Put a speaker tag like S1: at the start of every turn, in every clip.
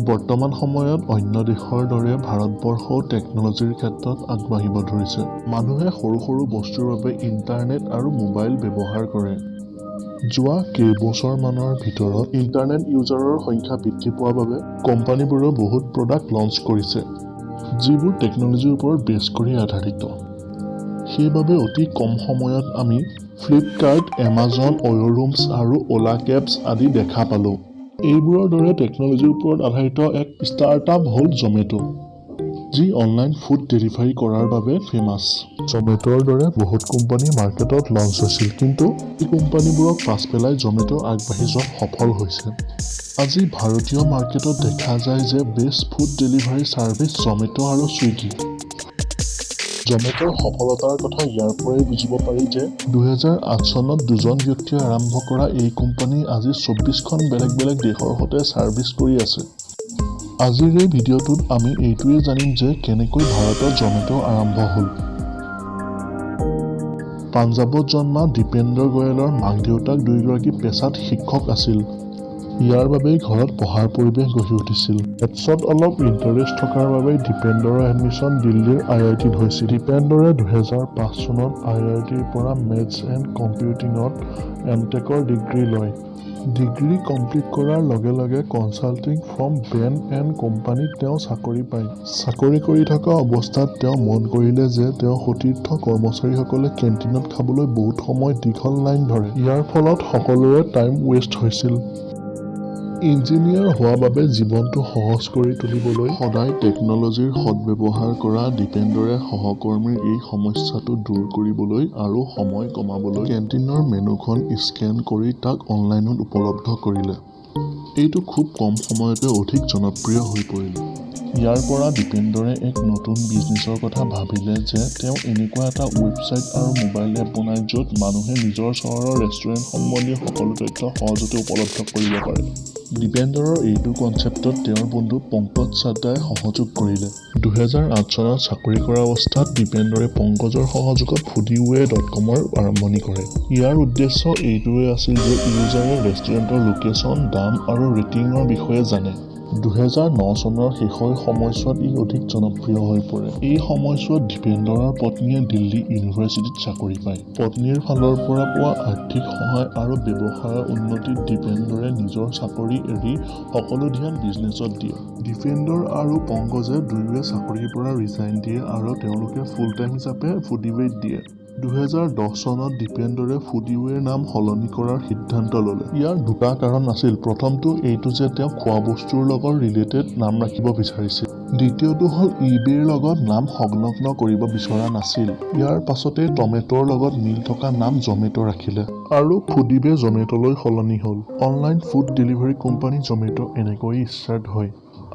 S1: বৰ্তমান সময়ত অন্য দেশৰ দৰে ভাৰতবৰ্ষও টেকনলজিৰ ক্ষেত্ৰত আগবাঢ়িব ধৰিছে। মানুহে সৰু সৰু বস্তুৰ বাবে ইণ্টাৰনেট আৰু মোবাইল ব্যৱহাৰ কৰে। যোৱা কেইবছৰমানৰ ভিতৰত ইণ্টাৰনেট ইউজাৰৰ সংখ্যা বৃদ্ধি পোৱাৰ বাবে কোম্পানীবোৰেও বহুত প্ৰডাক্ট লঞ্চ কৰিছে, যিবোৰ টেকনলজিৰ ওপৰত বেছ কৰি আধাৰিত। সেইবাবে অতি কম সময়ত আমি ফ্লিপকাৰ্ট, এমাজন, অয়োৰুমছ আৰু অলা কেবছ আদি দেখা পালোঁ। এইবোৰৰ দৰে টেকনলজিৰ ওপৰত আধাৰিত এক ষ্টাৰ্টআপ হ'ল জমেটো, যি অনলাইন ফুড ডেলিভাৰী কৰাৰ বাবে ফেমাছ। জমেটোৰ দৰে বহুত কোম্পানী মাৰ্কেটত লঞ্চ হৈছিল, কিন্তু এই কোম্পানীবোৰক পাছ পেলাই জমেটো আগবাঢ়ি যোৱাত সফল হৈছে। আজি ভাৰতীয় মাৰ্কেটত দেখা যায় যে best food delivery service Zomato আৰু ছুইগি। জমেটোৰ সফলতাৰ কথা ইয়াৰ পৰাই বুজিব পাৰি যে 2008 চনত দুজন ব্যক্তিয়ে আৰম্ভ কৰা এই কোম্পানী আজি 24খন বেলেগ বেলেগ দেশৰ সৈতে ছাৰ্ভিচ কৰি আছে। আজিৰ এই ভিডিঅ'টোত আমি এইটোৱে জানিম যে কেনেকৈ ভাৰতত জমেটো আৰম্ভ হ'ল। পাঞ্জাৱত জন্মা দীপেন্দৰ গোয়েলৰ মাক-দেউতাক দুয়োগৰাকী পেছাত শিক্ষক আছিল। ইয়াৰ বাবেই ঘৰত পঢ়াৰ পৰিৱেশ গঢ়ি উঠিছিল। মেথছত অলপ ইণ্টাৰেষ্ট থকাৰ বাবেই দীপেন্দৰৰ এডমিশ্যন দিল্লীৰ IITত হৈছিল। দীপেন্দৰে 2005 চনত IITৰ পৰা মেথছ এণ্ড কম্পিউটিঙত MTechৰ ডিগ্ৰী লয়। ডিগ্ৰী কমপ্লিট কৰাৰ লগে লগে কনচাল্টিং ফাৰ্ম বেন এণ্ড কোম্পানীত তেওঁ চাকৰি পায়। চাকৰি কৰি থকা অৱস্থাত তেওঁ মন কৰিলে যে তেওঁৰ সতীৰ্থ কৰ্মচাৰীসকলে কেণ্টিনত খাবলৈ বহুত সময় দীঘল লাইন ধৰে। ইয়াৰ ফলত সকলোৰে টাইম ৱেষ্ট হৈছিল। ইঞ্জিনিয়াৰ হোৱা বাবে জীৱনটো সহজ কৰি তুলিবলৈ সদায় টেকনলজিৰ সদ্ব্যৱহাৰ কৰা দীপেন্দৰে সহকৰ্মীৰ এই সমস্যাটো দূৰ কৰিবলৈ আৰু সময় কমাবলৈ কেণ্টিনৰ মেনুখন স্কেন কৰি তাক অনলাইনত উপলব্ধ কৰিলে। এইটো খুব কম সময়তে অধিক জনপ্ৰিয় হৈ পৰিল। ইয়াৰ পৰা দীপেন্দৰে এক নতুন বিজনেছৰ কথা ভাবিলে যে তেওঁ এনেকুৱা এটা ৱেবছাইট আৰু মোবাইল এপ বনায় য'ত মানুহে নিজৰ চহৰৰ ৰেষ্টুৰেণ্ট সম্বন্ধীয় সকলো তথ্য সহজতে উপলব্ধ কৰিব পাৰে। দীপেন্দৰৰ এইটো কনচেপ্টত তেওঁৰ বন্ধু পংকজ চাড্ডাই সহযোগ কৰিলে। 2008 চনত চাকৰি কৰা অৱস্থাত দীপেন্দৰে পংকজৰ সহযোগত foodiway.comৰ আৰম্ভণি কৰে। ইয়াৰ উদ্দেশ্য এইটোৱে আছিল যে ইউজাৰে ৰেষ্টুৰেণ্টৰ লোকেশ্যন, দাম আৰু ৰেটিঙৰ বিষয়ে জানে। 2009 চনৰ শেষৰ সময়ছোৱাত ই অধিক জনপ্ৰিয় হৈ পৰে। এই সময়ছোৱাত দীপেন্দৰৰ পত্নীয়ে দিল্লী ইউনিভাৰ্চিটিত চাকৰি পায়। পত্নীৰ ফালৰ পৰা পোৱা আৰ্থিক সহায় আৰু ব্যৱসায়ৰ উন্নতিত দীপেন্দৰে নিজৰ চাকৰি এৰি সকলো ধ্যান বিজনেছত দিয়ে। দীপেন্দৰ আৰু পংকজে দুয়োৱে চাকৰিৰ পৰা ৰিজাইন দিয়ে আৰু তেওঁলোকে ফুল টাইম হিচাপে ফুডিৱেত দিয়ে। 2010 চনত দীপেন্দৰে ফুডিৱেৰ নাম সলনি কৰাৰ সিদ্ধান্ত ল'লে। ইয়াৰ দুটা কাৰণ আছিল। প্ৰথমটো এইটো যে তেওঁ খোৱা বস্তুৰ লগত ৰিলেটেড নাম ৰাখিব বিচাৰিছিল। দ্বিতীয়টো হ'ল ইবেৰ লগত নাম সংলগ্ন কৰিব বিচৰা নাছিল। ইয়াৰ পাছতে টমেটোৰ লগত মিল থকা নাম জমেটো ৰাখিলে আৰু ফুডিৱে জমেটোলৈ সলনি হ'ল। Online food delivery company Zomato এনেকৈয়ে ষ্টাৰ্ট হয়।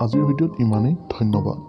S1: আজিৰ ভিডিঅ'ত ইমানেই। ধন্যবাদ।